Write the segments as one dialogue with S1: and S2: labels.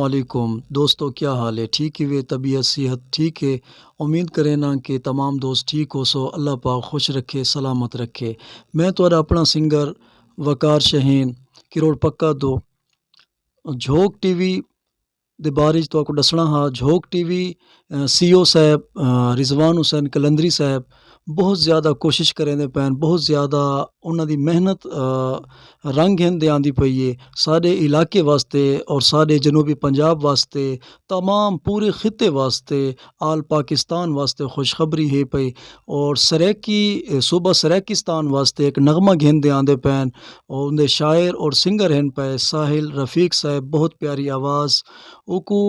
S1: علیکم دوستو، کیا حال ہے؟ ٹھیک ہے؟ طبیعت صحت ٹھیک ہے؟ امید کریں نا کہ تمام دوست ٹھیک ہو سو اللہ پاک خوش رکھے سلامت رکھے۔ میں تو اپنا سنگر وقار شہین کروڑ پکا دو جھوک ٹی وی دے بارے تو کو دسنا ہا۔ جھوک ٹی وی سی او صاحب رضوان حسین کلندری صاحب بہت زیادہ کوشش کریں دے پین، بہت زیادہ انہاں دی محنت رنگ ہن دے آندی پئی ہے سارے علاقے واسطے اور سارے جنوبی پنجاب واسطے، تمام پورے خطے واسطے، آل پاکستان واسطے خوشخبری ہے پئی۔ اور سریکی صوبہ سریکستان واسطے ایک نغمہ گھن دے آندے پین، اور اندے شاعر اور سنگر ہن پے ساحل رفیق صاحب، بہت پیاری آواز۔ اوکو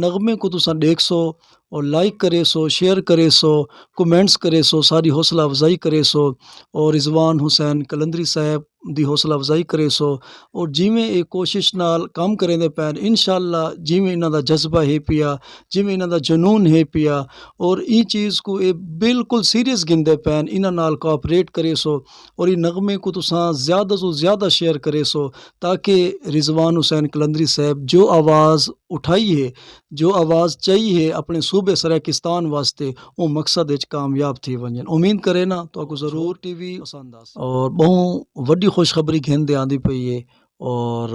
S1: نغمے کو تساں دیکھ سو اور لائک کرے سو، شیئر کرے سو، کومنٹس کرے سو، ساری حوصلہ افزائی کرے سو، اور رضوان حسین کلندری صاحب دی حوصلہ افزائی کرے سو۔ اور جیویں ایک کوشش نال کام کریں دے پین، انشاءاللہ جیویں انہاں دا جذبہ ہے پیا، جیویں انہاں دا جنون ہے پیا، اور ای چیز کو اے بالکل سیریس گن دے پین، انہاں نال کوآپریٹ کرے سو اور ای نغمے کو تساں زیادہ تو زیادہ شیئر کرے سو، تاکہ رضوان حسین کلندری صاحب جو آواز اٹھائی ہے، جو آواز چاہیے ہے اپنے صوبے سریکستان واسطے، وہ مقصد وچ کامیاب تھی ونجن۔ امید کرے نا تو کو ضرور ٹی وی پسند آس اور بہوں وڈی خوشخبری گھن دے آندی پئی ہے۔ اور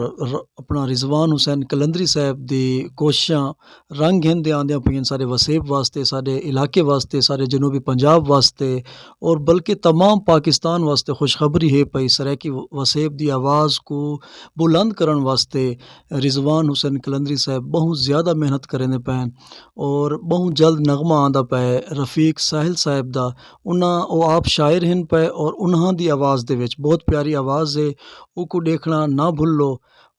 S1: اپنا رضوان حسین کلندری صاحب دی کوششاں رنگ ہن دے آندیاں پئیاں سارے وسیب واسطے، سارے علاقے واسطے، سارے جنوبی پنجاب واسطے، اور بلکہ تمام پاکستان واسطے خوشخبری ہے پئی۔ سریکی وسیب دی آواز کو بلند کرن واسطے رضوان حسین کلندری صاحب بہت زیادہ محنت کریں دے پین، اور بہت جلد نغمہ آندا پے رفیق ساحل صاحب دا۔ انہاں او آپ شاعر ہن پے اور انہاں دی آواز دے وچ بہت پیاری آواز ہے، او کو دیکھنا نہ بھولو،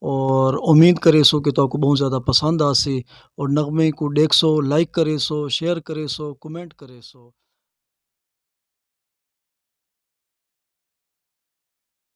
S1: اور امید کرے سو کہ تو کو بہت زیادہ پسند آسی، اور نغمے کو دیکھ سو، لائک کرے سو، شیئر کرے سو، کومنٹ کرے سو۔